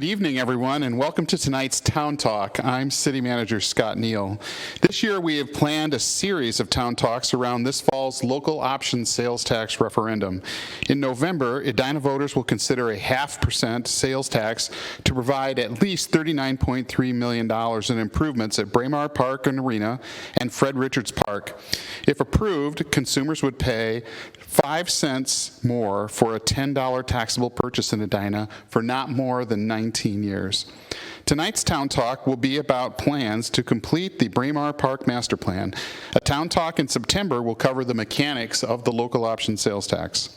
Good evening, everyone, and welcome to tonight's Town Talk. I'm City Manager Scott Neal. This year, we have planned a series of Town Talks around this fall's local option sales tax referendum. In November, Edina voters will consider a 0.5% sales tax to provide at least $39.3 million in improvements at Braemar Park and Arena and Fred Richards Park. If approved, consumers would pay 5 cents more for a $10 taxable purchase in Edina for not more than 19 years. Tonight's Town Talk will be about plans to complete the Braemar Park Master Plan. A Town Talk in September will cover the mechanics of the local option sales tax.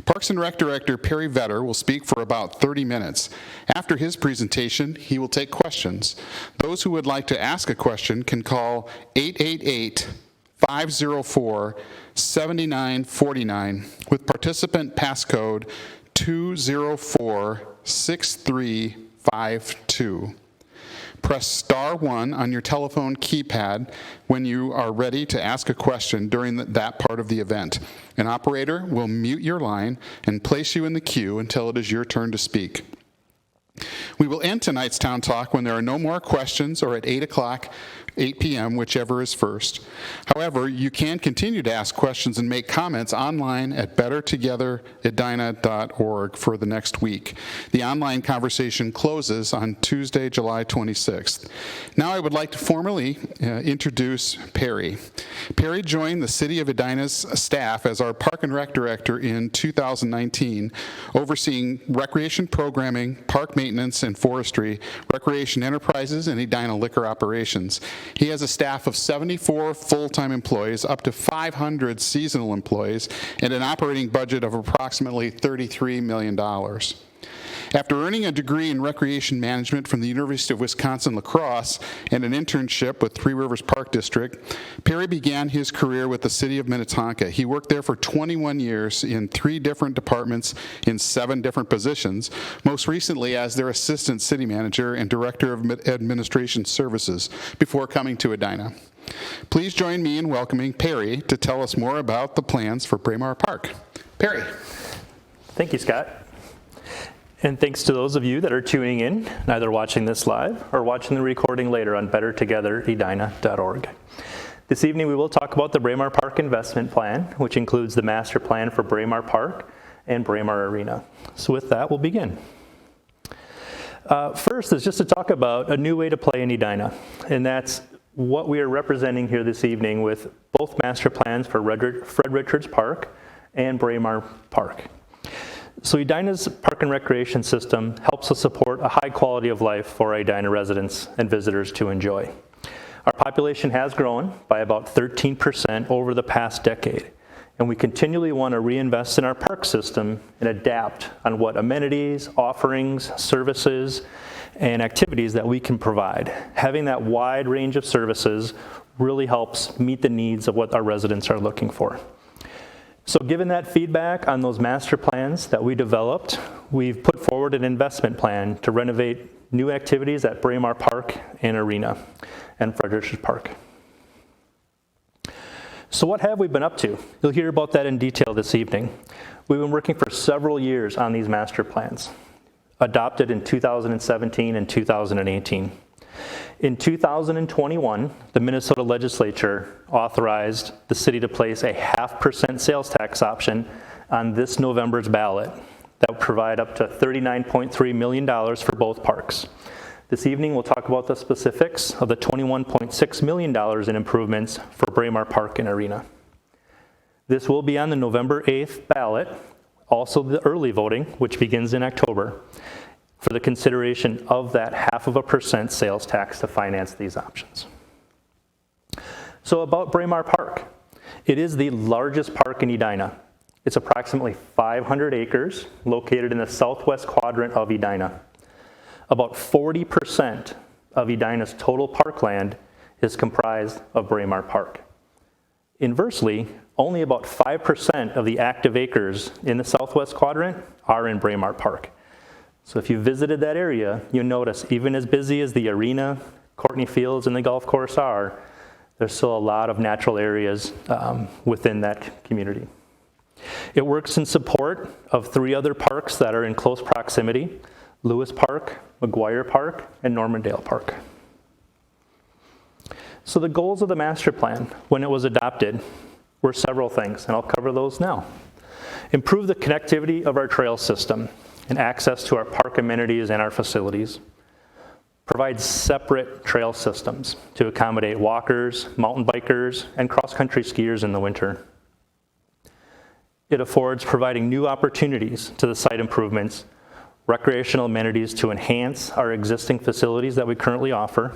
Parks and Rec Director Perry Vetter will speak for about 30 minutes. After his presentation, he will take questions. Those who would like to ask a question can call 888-504-7949 with participant passcode 2046352. Press star 1 on your telephone keypad when you are ready to ask a question during that part of the event. An operator will mute your line and place you in the queue until it is your turn to speak. We will end tonight's Town Talk when there are no more questions or at 8 p.m., whichever is first. However, you can continue to ask questions and make comments online at bettertogetheredina.org for the next week. The online conversation closes on Tuesday, July 26th. Now I would like to formally introduce Perry. Perry joined the City of Edina's staff as our Park and Rec Director in 2019, overseeing recreation programming, park maintenance and forestry, recreation enterprises, and Edina liquor operations. He has a staff of 74 full-time employees, up to 500 seasonal employees, and an operating budget of approximately $33 million. After earning a degree in recreation management from the University of Wisconsin-La Crosse and an internship with Three Rivers Park District, Perry began his career with the City of Minnetonka. He worked there for 21 years in 3 different departments in 7 different positions, most recently as their Assistant City Manager and Director of Administration Services before coming to Edina. Please join me in welcoming Perry to tell us more about the plans for Braemar Park. Perry. Thank you, Scott. And thanks to those of you that are tuning in, either watching this live or watching the recording later on bettertogetheredina.org. This evening we will talk about the Braemar Park Investment Plan, which includes the master plan for Braemar Park and Braemar Arena. So with that, we'll begin. First is just to talk about a new way to play in Edina, and that's what we are representing here this evening with both master plans for Fred Richards Park and Braemar Park. So Edina's park and recreation system helps us support a high quality of life for Edina residents and visitors to enjoy. Our population has grown by about 13% over the past decade, and we continually want to reinvest in our park system and adapt on what amenities, offerings, services, and activities that we can provide. Having that wide range of services really helps meet the needs of what our residents are looking for. So given that feedback on those master plans that we developed, we've put forward an investment plan to renovate new activities at Braemar Park and Arena and Fred Richards Park. So what have we been up to? You'll hear about that in detail this evening. We've been working for several years on these master plans, adopted in 2017 and 2018. In 2021, the Minnesota legislature authorized the city to place a 0.5% sales tax option on this November's ballot that would provide up to $39.3 million for both parks. This evening, we'll talk about the specifics of the $21.6 million in improvements for Braemar Park and Arena. This will be on the November 8th ballot, also the early voting, which begins in October, for the consideration of that 0.5% sales tax to finance these options. So about Braemar Park. It is the largest park in Edina. It's approximately 500 acres located in the southwest quadrant of Edina. About 40% of Edina's total parkland is comprised of Braemar Park. Inversely, only about 5% of the active acres in the southwest quadrant are in Braemar Park. So if you visited that area, you'll notice even as busy as the arena, Courtney Fields, and the golf course are, there's still a lot of natural areas within that community. It works in support of 3 other parks that are in close proximity. Lewis Park, McGuire Park, and Normandale Park. So the goals of the master plan when it was adopted were several things, and I'll cover those now. Improve the connectivity of our trail system and access to our park amenities and our facilities. Provide separate trail systems to accommodate walkers, mountain bikers, and cross-country skiers in the winter. It affords providing new opportunities to the site improvements, recreational amenities to enhance our existing facilities that we currently offer.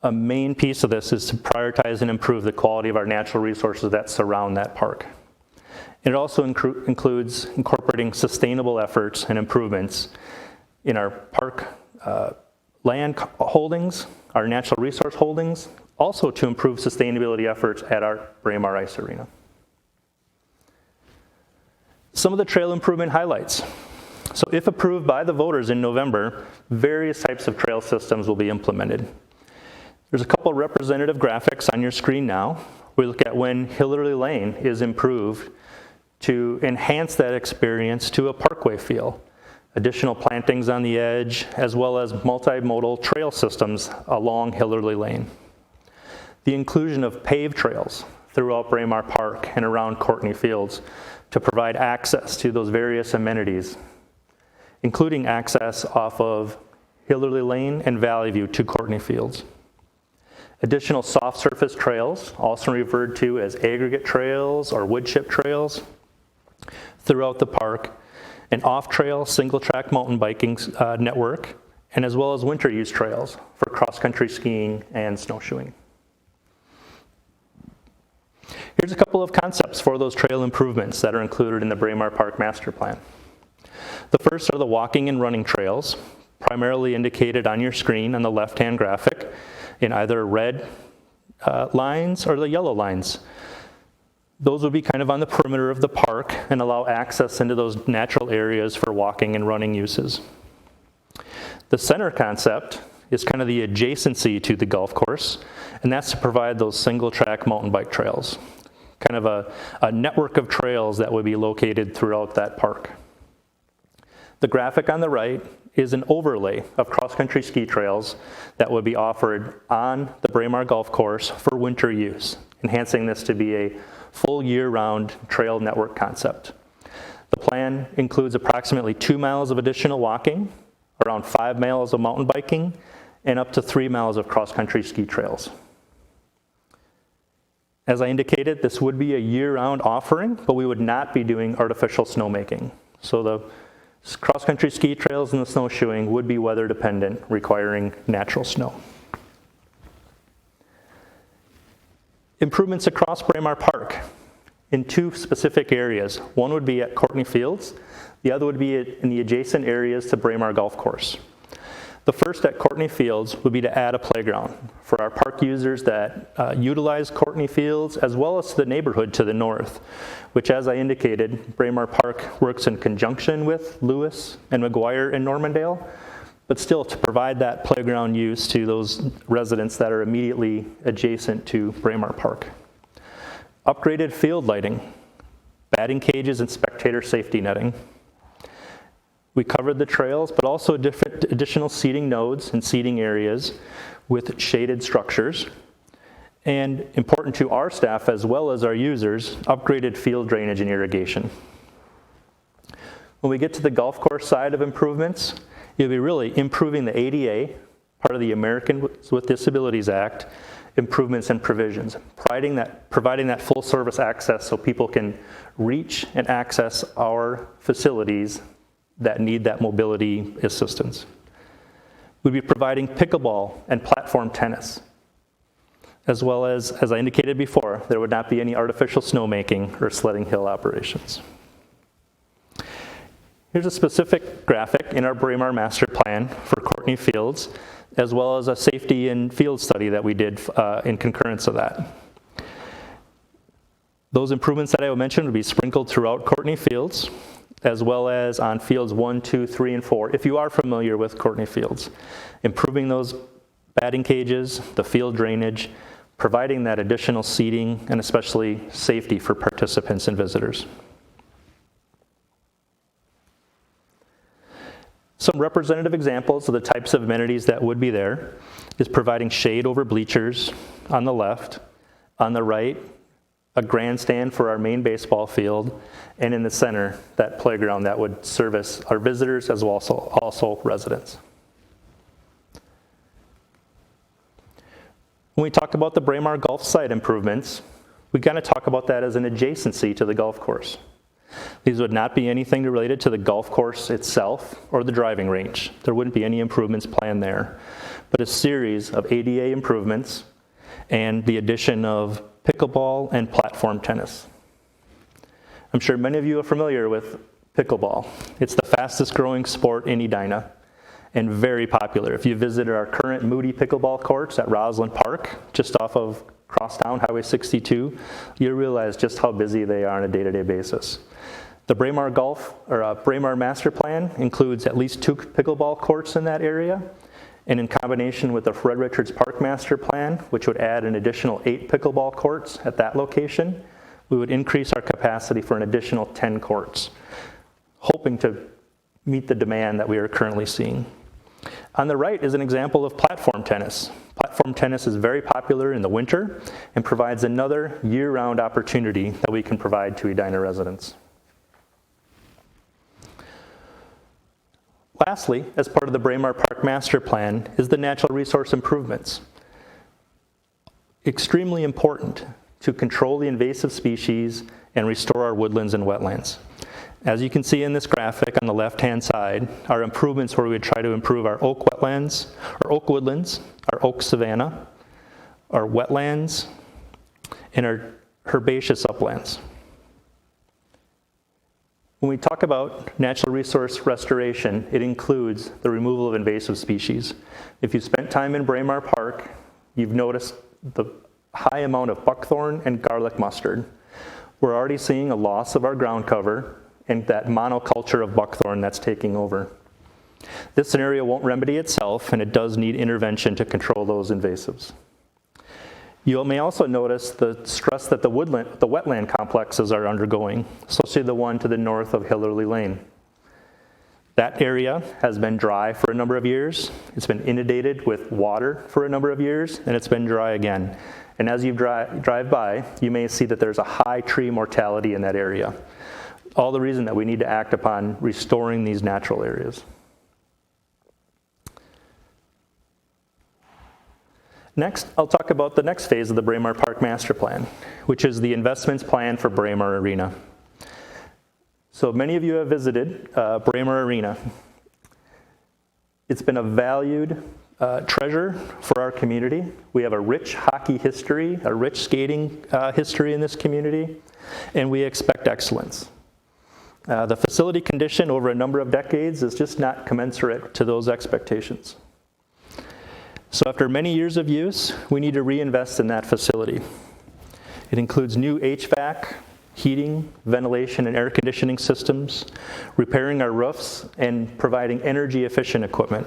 A main piece of this is to prioritize and improve the quality of our natural resources that surround that park. It also includes incorporating sustainable efforts and improvements in our park land holdings, our natural resource holdings, also to improve sustainability efforts at our Braemar Ice Arena. Some of the trail improvement highlights. So if approved by the voters in November, various types of trail systems will be implemented. There's a couple representative graphics on your screen now. We look at when Hillary Lane is improved to enhance that experience to a parkway feel. Additional plantings on the edge, as well as multimodal trail systems along Hillary Lane. The inclusion of paved trails throughout Braemar Park and around Courtney Fields to provide access to those various amenities, including access off of Hillary Lane and Valley View to Courtney Fields. Additional soft surface trails, also referred to as aggregate trails or wood chip trails, throughout the park, an off-trail single-track mountain biking network, and as well as winter use trails for cross-country skiing and snowshoeing. Here's a couple of concepts for those trail improvements that are included in the Braemar Park Master Plan. The first are the walking and running trails, primarily indicated on your screen on the left-hand graphic in either red lines or the yellow lines. Those would be kind of on the perimeter of the park and allow access into those natural areas for walking and running uses. The center concept is kind of the adjacency to the golf course, and that's to provide those single-track mountain bike trails, kind of a network of trails that would be located throughout that park. The graphic on the right is an overlay of cross-country ski trails that would be offered on the Braemar Golf Course for winter use, enhancing this to be a full year-round trail network concept. The plan includes approximately 2 miles of additional walking, around 5 miles of mountain biking, and up to 3 miles of cross-country ski trails. As I indicated, this would be a year-round offering, but we would not be doing artificial snowmaking. So the cross-country ski trails and the snowshoeing would be weather dependent, requiring natural snow. Improvements across Braemar Park in 2 specific areas. One would be at Courtney Fields, the other would be in the adjacent areas to Braemar Golf Course. The first at Courtney Fields would be to add a playground for our park users that utilize Courtney Fields, as well as the neighborhood to the north, which, as I indicated, Braemar Park works in conjunction with Lewis and McGuire and Normandale, but still to provide that playground use to those residents that are immediately adjacent to Braemar Park. Upgraded field lighting, batting cages, and spectator safety netting. We covered the trails, but also different additional seating nodes and seating areas with shaded structures. And important to our staff as well as our users, upgraded field drainage and irrigation. When we get to the golf course side of improvements, you'll be really improving the ADA, part of the Americans with Disabilities Act, improvements and provisions, providing that full service access so people can reach and access our facilities that need that mobility assistance. We'd be providing pickleball and platform tennis, as well as I indicated before, there would not be any artificial snowmaking or sledding hill operations. Here's a specific graphic in our Braemar Master Plan for Courtney Fields, as well as a safety and field study that we did in concurrence of that. Those improvements that I mentioned would be sprinkled throughout Courtney Fields, as well as on fields 1, 2, 3, and 4, if you are familiar with Courtney Fields. Improving those batting cages, the field drainage, providing that additional seating, and especially safety for participants and visitors. Some representative examples of the types of amenities that would be there is providing shade over bleachers on the left, on the right, a grandstand for our main baseball field, and in the center, that playground that would service our visitors as well as also residents. When we talk about the Braemar Golf site improvements, we kind of talk about that as an adjacency to the golf course. These would not be anything related to the golf course itself or the driving range. There wouldn't be any improvements planned there, but a series of ADA improvements and the addition of pickleball and platform tennis. I'm sure many of you are familiar with pickleball. It's the fastest growing sport in Edina and very popular. If you visited our current Moody pickleball courts at Roslyn Park, just off of Crosstown Highway 62, you'll realize just how busy they are on a day-to-day basis. The Braemar Braemar Master Plan includes at least 2 pickleball courts in that area, and in combination with the Fred Richards Park Master Plan, which would add an additional 8 pickleball courts at that location, we would increase our capacity for an additional 10 courts, hoping to meet the demand that we are currently seeing. On the right is an example of platform tennis. Platform tennis is very popular in the winter and provides another year-round opportunity that we can provide to Edina residents. Lastly, as part of the Braemar Park Master Plan is the natural resource improvements. Extremely important to control the invasive species and restore our woodlands and wetlands. As you can see in this graphic on the left-hand side, are improvements where we would try to improve our oak wetlands, our oak woodlands, our oak savanna, our wetlands, and our herbaceous uplands. When we talk about natural resource restoration, it includes the removal of invasive species. If you've spent time in Braemar Park, you've noticed the high amount of buckthorn and garlic mustard. We're already seeing a loss of our ground cover and that monoculture of buckthorn that's taking over. This scenario won't remedy itself, and it does need intervention to control those invasives. You may also notice the stress that the wetland complexes are undergoing, especially the one to the north of Hillerly Lane. That area has been dry for a number of years. It's been inundated with water for a number of years, and it's been dry again. And as you drive by, you may see that there's a high tree mortality in that area. All the reason that we need to act upon restoring these natural areas. Next, I'll talk about the next phase of the Braemar Park Master Plan, which is the investments plan for Braemar Arena. So many of you have visited Braemar Arena. It's been a valued treasure for our community. We have a rich hockey history, a rich skating history in this community, and we expect excellence. The facility condition over a number of decades is just not commensurate to those expectations. So after many years of use, we need to reinvest in that facility. It includes new HVAC, heating, ventilation, and air conditioning systems, repairing our roofs, and providing energy-efficient equipment.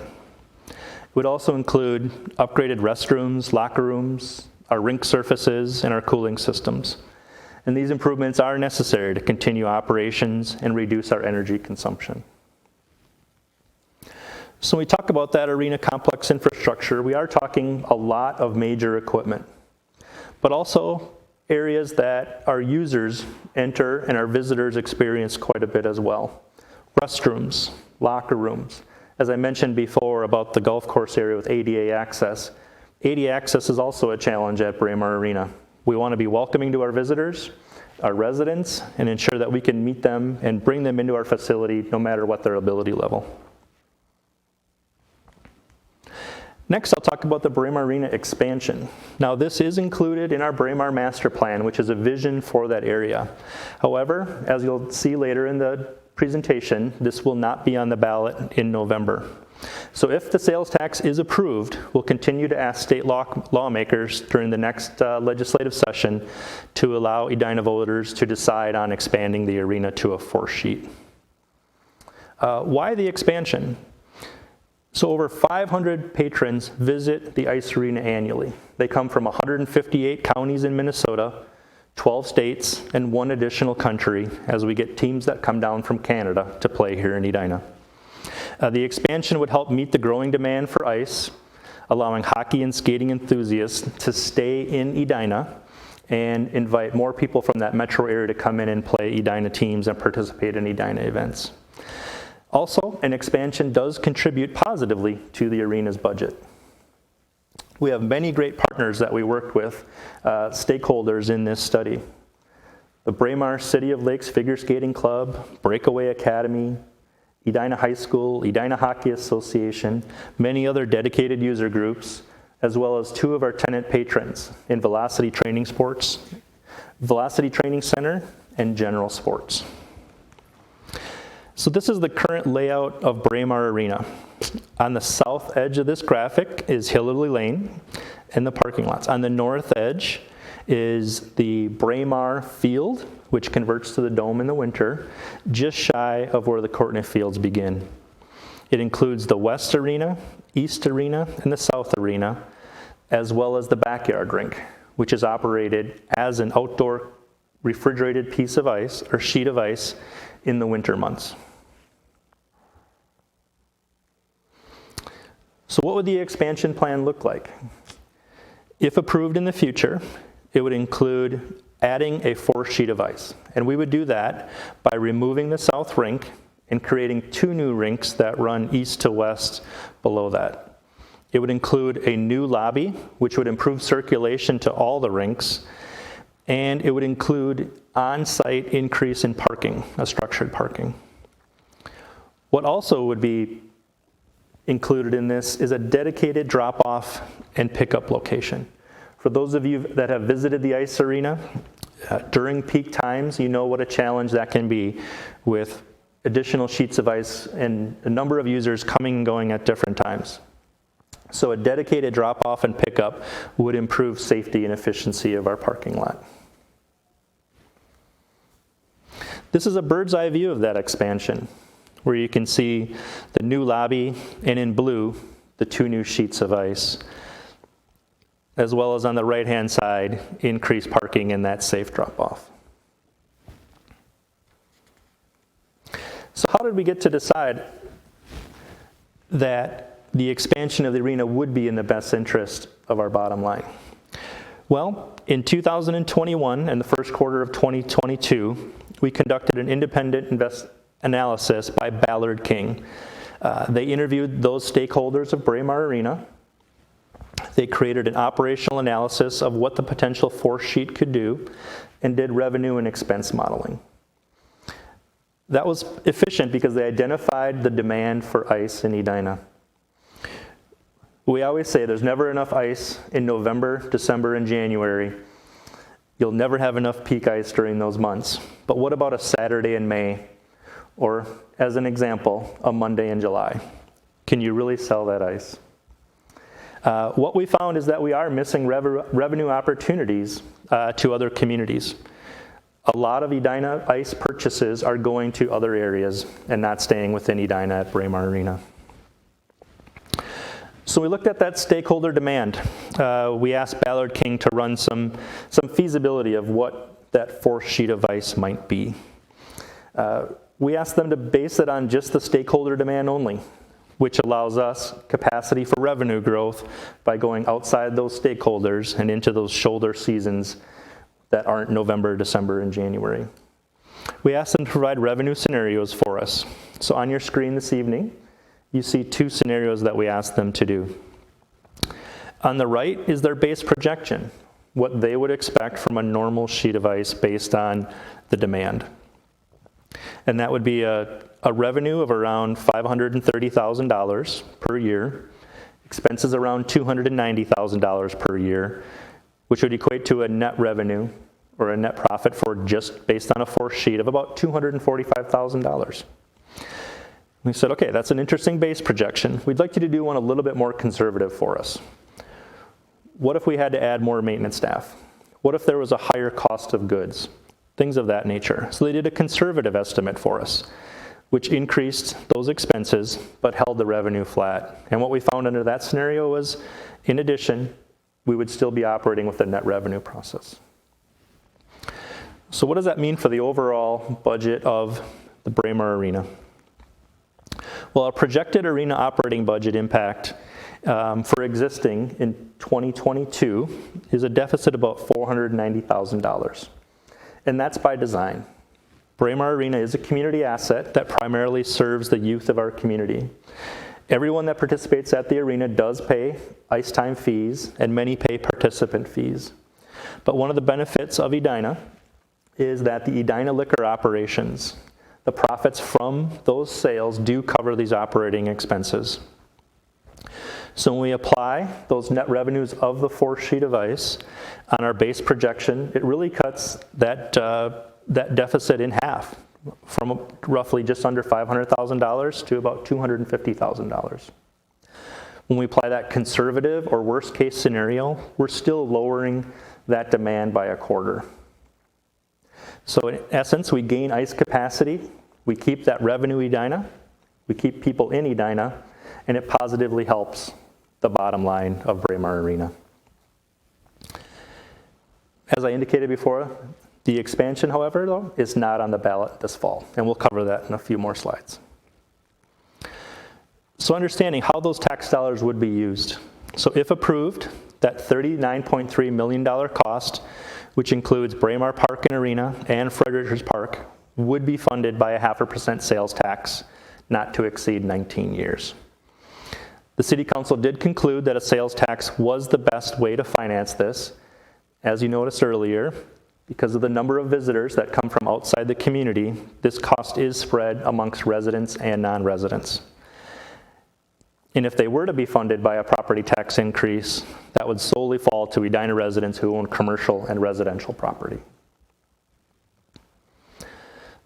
It would also include upgraded restrooms, locker rooms, our rink surfaces, and our cooling systems. And these improvements are necessary to continue operations and reduce our energy consumption. So when we talk about that arena complex infrastructure, we are talking a lot of major equipment, but also areas that our users enter and our visitors experience quite a bit as well. Restrooms, locker rooms. As I mentioned before about the golf course area with ADA access is also a challenge at Braemar Arena. We want to be welcoming to our visitors, our residents, and ensure that we can meet them and bring them into our facility no matter what their ability level. Next, I'll talk about the Braemar Arena expansion. Now, this is included in our Braemar Master Plan, which is a vision for that area. However, as you'll see later in the presentation, this will not be on the ballot in November. So if the sales tax is approved, we'll continue to ask state lawmakers during the next legislative session to allow Edina voters to decide on expanding the arena to a 4th sheet. Why the expansion? So over 500 patrons visit the ice arena annually. They come from 158 counties in Minnesota, 12 states, and 1 additional country as we get teams that come down from Canada to play here in Edina. The expansion would help meet the growing demand for ice, allowing hockey and skating enthusiasts to stay in Edina and invite more people from that metro area to come in and play Edina teams and participate in Edina events. Also, an expansion does contribute positively to the arena's budget. We have many great partners that we worked with, stakeholders in this study. The Braemar City of Lakes Figure Skating Club, Breakaway Academy, Edina High School, Edina Hockey Association, many other dedicated user groups, as well as 2 of our tenant patrons in Velocity Training Sports, Velocity Training Center, and General Sports. So this is the current layout of Braemar Arena. On the south edge of this graphic is Hillary Lane and the parking lots. On the north edge is the Braemar Field, which converts to the dome in the winter, just shy of where the Courtney Fields begin. It includes the West Arena, East Arena, and the South Arena, as well as the backyard rink, which is operated as an outdoor refrigerated piece of ice or sheet of ice in the winter months. So what would the expansion plan look like? If approved in the future, it would include adding a 4th sheet of ice. And we would do that by removing the south rink and creating 2 new rinks that run east to west below that. It would include a new lobby, which would improve circulation to all the rinks, and it would include on-site increase in parking, structured parking. What also would be included in this is a dedicated drop-off and pickup location. For those of you that have visited the ice arena, during peak times, you know what a challenge that can be with additional sheets of ice and a number of users coming and going at different times. So a dedicated drop-off and pickup would improve safety and efficiency of our parking lot. This is a bird's eye view of that expansion, where you can see the new lobby and in blue, the 2 new sheets of ice, as well as on the right-hand side, increased parking and that safe drop-off. So how did we get to decide that the expansion of the arena would be in the best interest of our bottom line? Well, in 2021 and the first quarter of 2022, we conducted an independent analysis by Ballard King. They interviewed those stakeholders of Braemar Arena. They created an operational analysis of what the potential 4th sheet could do and did revenue and expense modeling. That was efficient because they identified the demand for ice in Edina. We always say there's never enough ice in November, December, and January. You'll never have enough peak ice during those months. But what about a Saturday in May? Or, as an example, a Monday in July? Can you really sell that ice? What we found is that we are missing revenue opportunities to other communities. A lot of Edina ice purchases are going to other areas and not staying within Edina at Braemar Arena. So we looked at that stakeholder demand. We asked Ballard King to run some feasibility of what that 4th sheet of ice might be. We asked them to base it on just the stakeholder demand only, which allows us capacity for revenue growth by going outside those stakeholders and into those shoulder seasons that aren't November, December, and January. We asked them to provide revenue scenarios for us. So on your screen this evening, you see 2 scenarios that we asked them to do. On the right is their base projection, what they would expect from a normal sheet of ice based on the demand. And that would be a revenue of around $530,000 per year, expenses around $290,000 per year, which would equate to a net revenue or a net profit for just based on a 4th sheet of about $245,000. We said, okay, that's an interesting base projection. We'd like you to do one a little bit more conservative for us. What if we had to add more maintenance staff? What if there was a higher cost of goods? Things of that nature. So they did a conservative estimate for us, which increased those expenses but held the revenue flat. And what we found under that scenario was, in addition, we would still be operating with a net revenue process. So what does that mean for the overall budget of the Braemar Arena? Well, our projected arena operating budget impact for existing in 2022 is a deficit of about $490,000. And that's by design. Braemar Arena is a community asset that primarily serves the youth of our community. Everyone that participates at the arena does pay ice time fees, and many pay participant fees. But one of the benefits of Edina is that the Edina liquor operations, the profits from those sales do cover these operating expenses. So when we apply those net revenues of the fourth sheet of ice on our base projection, it really cuts that deficit in half, from roughly just under $500,000 to about $250,000. When we apply that conservative or worst case scenario, we're still lowering that demand by a quarter. So in essence, we gain ice capacity, we keep that revenue Edina, we keep people in Edina, and it positively helps the bottom line of Braemar Arena. As I indicated before, the expansion, however, though, is not on the ballot this fall, and we'll cover that in a few more slides. So understanding how those tax dollars would be used. So if approved, that $39.3 million cost, which includes Braemar Park and Arena and Frederick's Park, would be funded by a 0.5% sales tax, not to exceed 19 years. The City Council did conclude that a sales tax was the best way to finance this. As you noticed earlier, because of the number of visitors that come from outside the community, this cost is spread amongst residents and non-residents. And if they were to be funded by a property tax increase, that would solely fall to Edina residents who own commercial and residential property.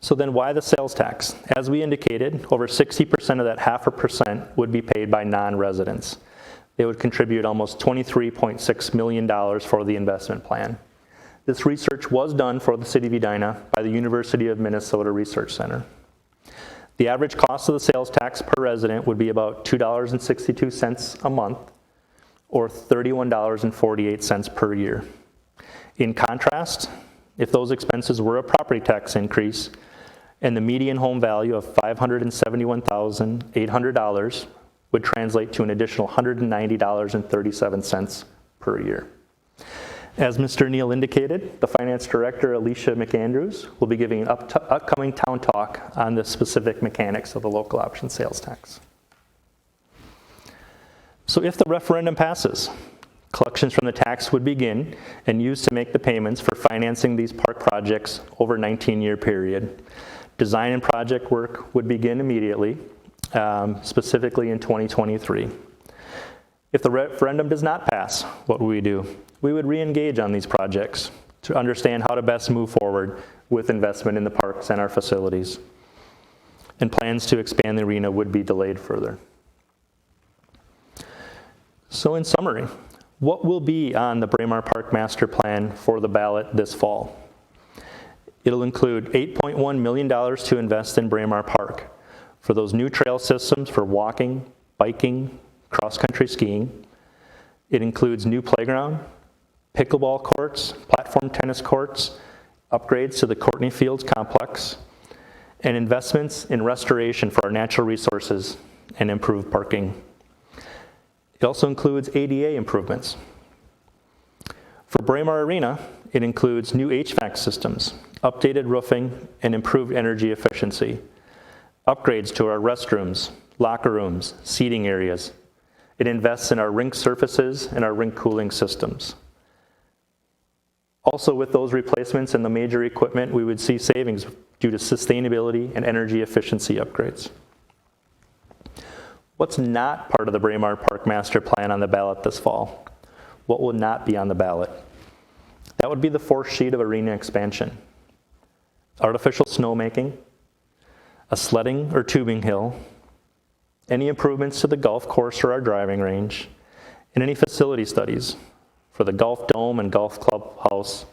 So then why the sales tax? As we indicated, over 60% of that 0.5% would be paid by non-residents. They would contribute almost $23.6 million for the investment plan. This research was done for the City of Edina by the University of Minnesota Research Center. The average cost of the sales tax per resident would be about $2.62 a month, or $31.48 per year. In contrast, if those expenses were a property tax increase, and the median home value of $571,800 would translate to an additional $190.37 per year. As Mr. Neal indicated, the Finance Director, Alicia McAndrews, will be giving an upcoming town talk on the specific mechanics of the local option sales tax. So if the referendum passes, collections from the tax would begin and used to make the payments for financing these park projects over a 19-year period. Design and project work would begin immediately, specifically in 2023. If the referendum does not pass, what would we do? We would re-engage on these projects to understand how to best move forward with investment in the parks and our facilities. And plans to expand the arena would be delayed further. So in summary, what will be on the Braemar Park Master Plan for the ballot this fall? It'll include $8.1 million to invest in Braemar Park for those new trail systems for walking, biking, cross-country skiing. It includes new playground, pickleball courts, platform tennis courts, upgrades to the Courtney Fields complex, and investments in restoration for our natural resources and improved parking. It also includes ADA improvements. For Braemar Arena, it includes new HVAC systems, updated roofing, and improved energy efficiency, upgrades to our restrooms, locker rooms, seating areas. It invests in our rink surfaces and our rink cooling systems. Also, with those replacements and the major equipment, we would see savings due to sustainability and energy efficiency upgrades. What's not part of the Braemar Park Master Plan on the ballot this fall? What will not be on the ballot? That would be the fourth sheet of arena expansion. Artificial snowmaking, a sledding or tubing hill, any improvements to the golf course or our driving range, and any facility studies for the golf dome and golf clubhouse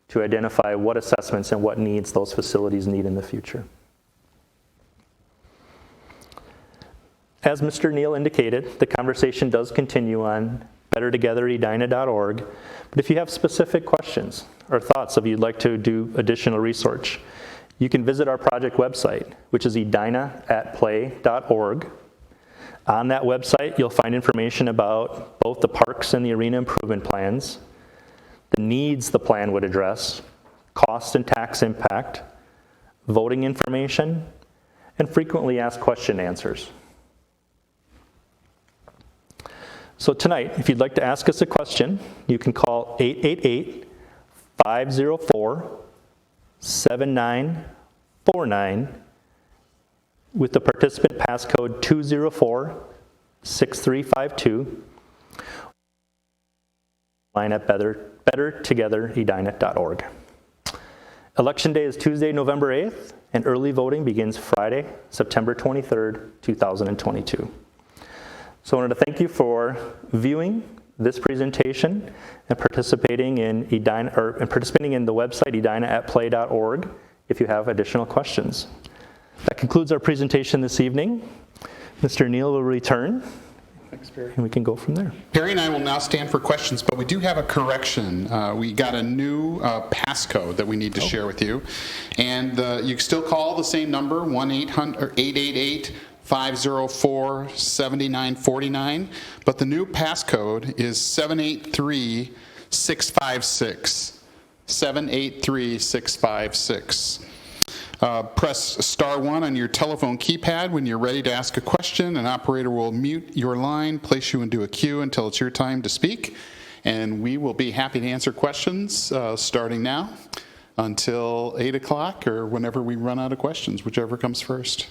to identify what assessments and what needs those facilities need in the future. As Mr. Neal indicated, the conversation does continue on bettertogetheredina.org, but if you have specific questions or thoughts of you'd like to do additional research, you can visit our project website, which is edinaatplay.org, On that website, you'll find information about both the parks and the arena improvement plans, the needs the plan would address, cost and tax impact, voting information, and frequently asked question answers. So tonight, if you'd like to ask us a question, you can call 888-504-7949 with the participant passcode 204-6352, line at bettertogetheredina.org. Election day is Tuesday, November 8th, and early voting begins Friday, September 23rd, 2022. So I wanted to thank you for viewing this presentation and participating in participating in the website edina@play.org if you have additional questions. That concludes our presentation this evening. Mr. Neal will return. Thanks, Perry. And we can go from there. Perry and I will now stand for questions, but we do have a correction. We got a new passcode that we need to share with you. And you can still call the same number, 1-888-504-7949, but the new passcode is 783-656. 783-656. Press *1 on your telephone keypad when you're ready to ask a question. An operator will mute your line, place you into a queue until it's your time to speak, and we will be happy to answer questions starting now until 8 o'clock or whenever we run out of questions, whichever comes first.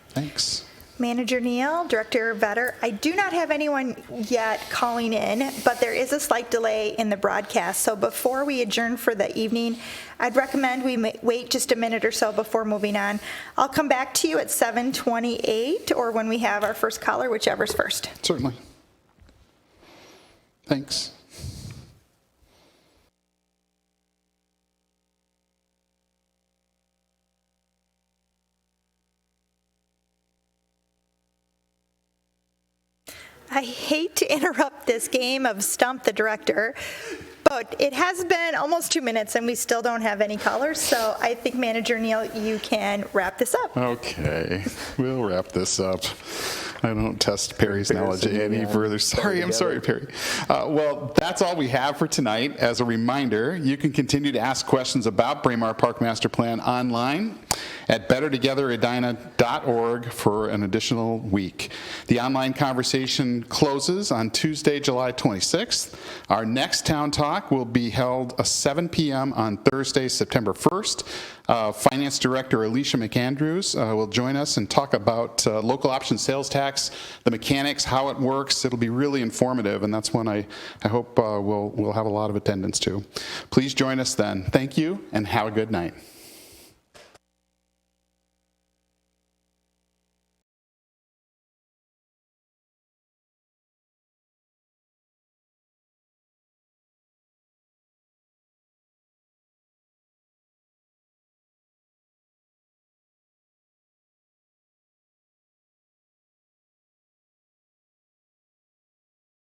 Thanks. Manager Neal, Director Vetter, I do not have anyone yet calling in, but there is a slight delay in the broadcast. So before we adjourn for the evening, I'd recommend we wait just a minute or so before moving on. I'll come back to you at 7:28 or when we have our first caller, whichever's first. Certainly. Thanks. I hate to interrupt this game of Stump the Director, but it has been almost 2 minutes and we still don't have any callers, so I think Manager Neal, you can wrap this up. Okay, we'll wrap this up. I don't test Perry's knowledge any further. I'm sorry, Perry. Well, that's all we have for tonight. As a reminder, you can continue to ask questions about Braemar Park Master Plan online at bettertogetheredina.org for an additional week. The online conversation closes on Tuesday, July 26th. Our next Town Talk will be held at 7 p.m. on Thursday, September 1st. Finance Director Alicia McAndrews will join us and talk about local option sales tax, the mechanics, how it works. It'll be really informative, and that's one I hope we'll have a lot of attendance to. Please join us then. Thank you, and have a good night.